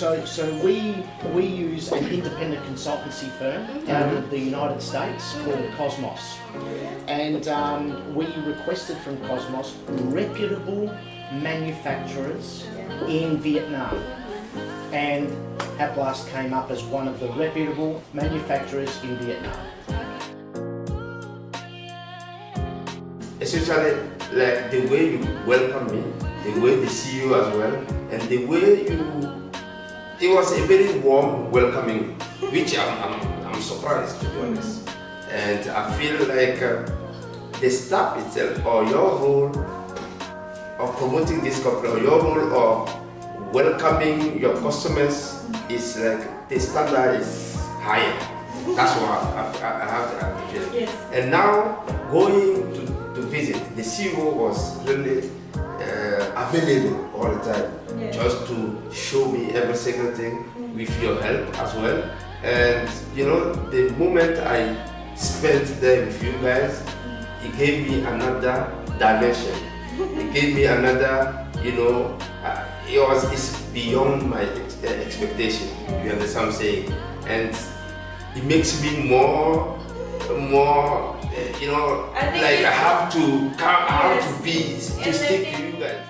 So we use an independent consultancy firm out of the United States called Cosmos, and we requested from Cosmos reputable manufacturers in Vietnam, and Haplast came up as one of the reputable manufacturers in Vietnam. Especially like the way you welcome me, the way they see you as well, and the way it was a very warm welcoming, which I'm surprised, to be honest. And I feel like the staff itself, or your role of promoting this company, or your role of welcoming your customers is like the standard is higher. That's what I have to feel. Yes. And now going to visit, the CEO was really available all the time, Yes. just to show me every single thing with your help as well. And you know, the moment I spent there with you guys, it gave me another dimension. It gave me another, you know, it's beyond my expectation. You understand what I'm saying? And it makes me more, you know, like I have to be to stick to you guys.